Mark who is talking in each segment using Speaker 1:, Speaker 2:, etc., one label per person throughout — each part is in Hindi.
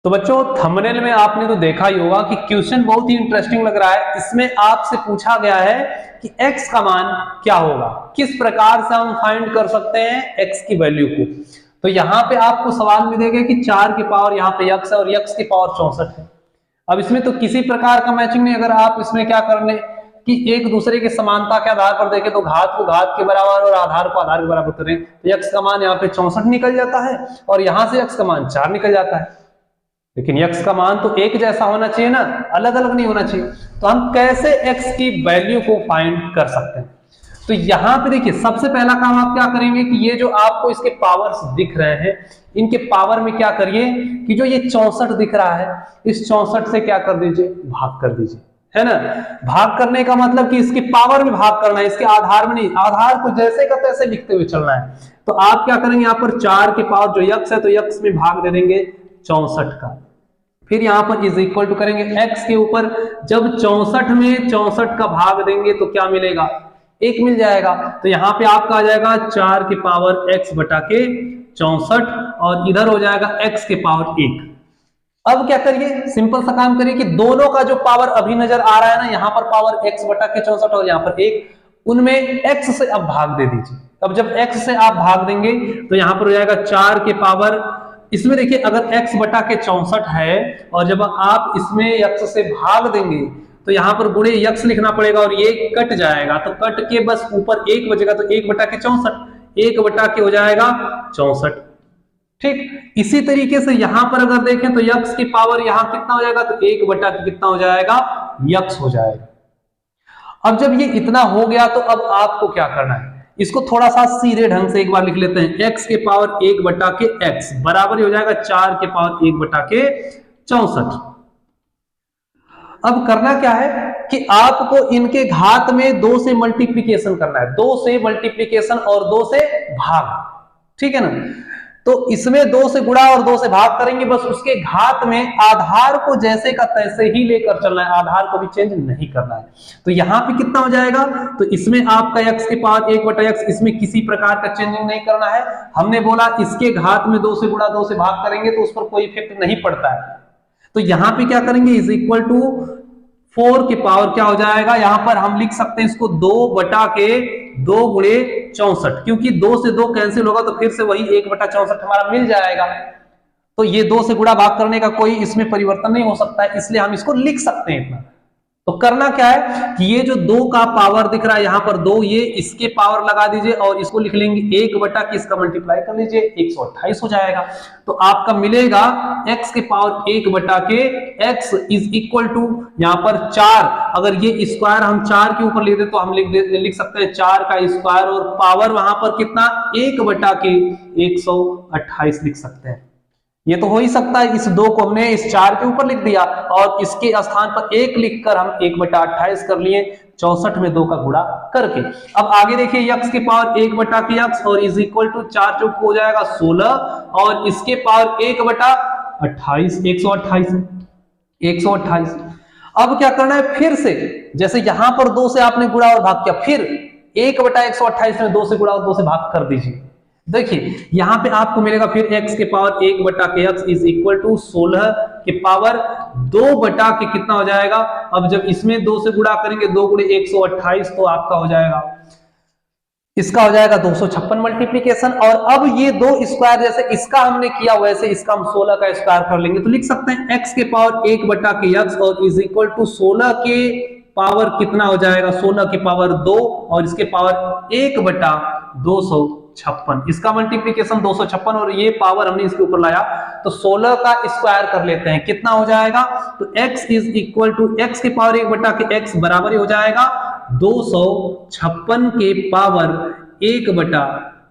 Speaker 1: तो बच्चों थंबनेल में आपने तो देखा ही होगा कि क्वेश्चन बहुत ही इंटरेस्टिंग लग रहा है। इसमें आपसे पूछा गया है कि x का मान क्या होगा, किस प्रकार से हम फाइंड कर सकते हैं x की वैल्यू को। तो यहाँ पे आपको सवाल मिलेगा कि 4 की पावर यहाँ पे x है और x की पावर 64 है। अब इसमें तो किसी प्रकार का मैचिंग नहीं। अगर आप इसमें क्या कर ले कि एक दूसरे की समानता के आधार पर देखें तो घात को घात के बराबर और आधार को आधार के बराबर करें तो x का मान यहाँ पे 64 निकल जाता है और यहाँ से x का मान 4 निकल जाता है। लेकिन x का मान तो एक जैसा होना चाहिए ना, अलग अलग नहीं होना चाहिए। तो हम कैसे x की वैल्यू को फाइंड कर सकते हैं? तो यहां पे देखिए सबसे पहला काम आप क्या करेंगे कि ये जो आपको इसके पावर्स दिख रहे हैं इनके पावर में क्या करिए कि जो ये 64 दिख रहा है इस 64 से क्या कर दीजिए, भाग कर दीजिए, है ना। भाग करने का मतलब कि इसकी पावर में भाग करना है, इसके आधार में नहीं। आधार को जैसे का तैसे लिखते हुए चलना है। तो आप क्या करेंगे, यहाँ पर 4 के पावर जो x है तो x में भाग दे देंगे 64 का। फिर यहां पर इज इक्वल टू करेंगे x के ऊपर, जब 64 में 64 का भाग देंगे तो क्या मिलेगा, 1 मिल जाएगा। तो यहां पे आपका आ जाएगा 4 की पावर x बटा के 64 और इधर हो जाएगा x के पावर 1। अब क्या करिए, सिंपल सा काम करिए कि दोनों का जो पावर अभी नजर आ रहा है ना, यहां पर पावर x बटा के 64 और यहां पर 1, उनमें x से अब भाग दे दीजिए। अब जब x से आप भाग देंगे तो यहां पर हो जाएगा 4 के पावर, इसमें देखिए अगर x बटा के 64 है और जब आप इसमें x से भाग देंगे तो यहां पर गुणे x लिखना पड़ेगा और ये कट जाएगा। तो कट के बस ऊपर 1 बचेगा तो 1 बटा के 64, 1 बटा के हो जाएगा 64। ठीक इसी तरीके से यहां पर अगर देखें तो x की पावर यहां कितना हो जाएगा, तो 1 बटा के कितना हो जाएगा, x हो जाएगा। अब जब ये इतना हो गया तो अब आपको क्या करना है, इसको थोड़ा सा सीधे ढंग से एक बार लिख लेते हैं। x के पावर 1 बटा के x बराबर हो जाएगा 4 के पावर 1 बटा के 64। अब करना क्या है कि आपको इनके घात में 2 से मल्टीप्लीकेशन करना है, 2 से मल्टीप्लीकेशन और 2 से भाग, ठीक है ना। तो इसमें 2 से गुणा और 2 से भाग करेंगे, बस उसके घात में आधार को जैसे का तैसे ही लेकर चलना है, आधार को भी चेंज नहीं करना है। तो यहां पे कितना हो जाएगा, तो इसमें आपका x के पावर 1 बटा x, इसमें किसी प्रकार का चेंजिंग नहीं करना है। हमने बोला इसके घात में 2 से गुणा 2 से भाग करेंगे तो उस पर कोई इफेक्ट नहीं पड़ता है। तो यहां पे क्या करेंगे, इज इक्वल टू 4 की पावर क्या हो जाएगा, यहां पर हम लिख सकते हैं इसको 2 बटा के 2 गुणे 64, क्योंकि 2 से 2 कैंसिल होगा तो फिर से वही 1 बटा 64 हमारा मिल जाएगा। तो ये 2 से गुणा भाग करने का कोई इसमें परिवर्तन नहीं हो सकता है, इसलिए हम इसको लिख सकते हैं इतना। तो करना क्या है कि ये जो 2 का पावर दिख रहा है यहां पर 2, ये इसके पावर लगा दीजिए और इसको लिख लेंगे 1 बटा के इसका मल्टीप्लाई कर लीजिए, 128 हो जाएगा। तो आपका मिलेगा x के पावर 1 बटा के x इज इक्वल टू यहां पर 4, अगर ये स्क्वायर हम 4 के ऊपर ले दे तो हम लिख सकते हैं 4 का स्क्वायर और पावर वहां पर कितना, 1 बटा के 128 लिख सकते हैं। ये तो हो ही सकता है, इस 2 को हमने इस 4 के ऊपर लिख दिया और इसके स्थान पर 1 लिखकर हम 1 बटा 28 कर लिए 64 में 2 का गुणा करके। अब आगे देखिए x के पावर 1 बटा के x और इज इक्वल टू 4 चौक हो जाएगा 16 और इसके पावर 1 बटा 28, 128। अब क्या करना है, फिर से जैसे यहां पर 2 से आपने गुणा और भाग किया, फिर 1 बटा 128 में 2 से गुणा और 2 से भाग कर दीजिए। देखिए यहां पे आपको मिलेगा फिर x के पावर 1 बटा के x इज इक्वल टू 16 के पावर 2 बटा के कितना हो जाएगा, अब जब इसमें 2 से गुणा करेंगे 2 गुणे 128 तो आपका हो जाएगा, इसका हो जाएगा 256 मल्टीप्लीकेशन। और अब ये 2 स्क्वायर जैसे इसका हमने किया वैसे इसका हम 16 का स्क्वायर कर लेंगे। तो लिख सकते हैं x के पावर 1 बटा के x और इज इक्वल टू 16 के पावर कितना हो जाएगा, 16 के पावर 2 और इसके पावर 1 बटा 256, इसका मल्टीप्लीकेशन 256 और ये पावर हमने इसके ऊपर लाया तो 16 का स्क्वायर कर लेते हैं, कितना हो जाएगा, तो x is equal to x के पावर 1 बटा के x बराबर हो जाएगा 256 के पावर 1 बटा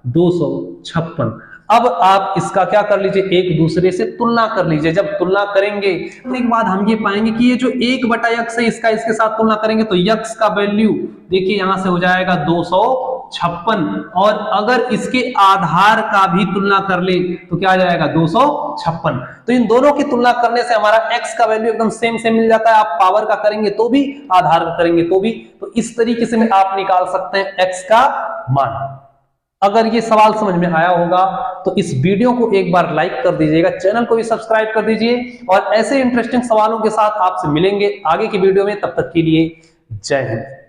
Speaker 1: 256। अब आप इसका क्या कर लीजिए, एक दूसरे से तुलना कर लीजिए। जब तुलना करेंगे तो एक बात हम ये पाएंगे कि ये जो 1 बटा x है इसका इसके साथ तुलना करेंगे तो x का वैल्यू देखिए यहां से हो जाएगा 256 और अगर इसके आधार का भी तुलना कर ले तो क्या आ जाएगा 256। तो इन दोनों की तुलना करने से हमारा x का वैल्यू एकदम सेम मिल जाता है। आप पावर का करेंगे तो भी, आधार का करेंगे तो भी। तो इस तरीके से आप निकाल सकते हैं x का मान। अगर ये सवाल समझ में आया होगा तो इस वीडियो को एक बार लाइक कर दीजिएगा, चैनल को भी सब्सक्राइब कर दीजिए और ऐसे इंटरेस्टिंग सवालों के साथ आपसे मिलेंगे आगे की वीडियो में। तब तक के लिए जय हिंद।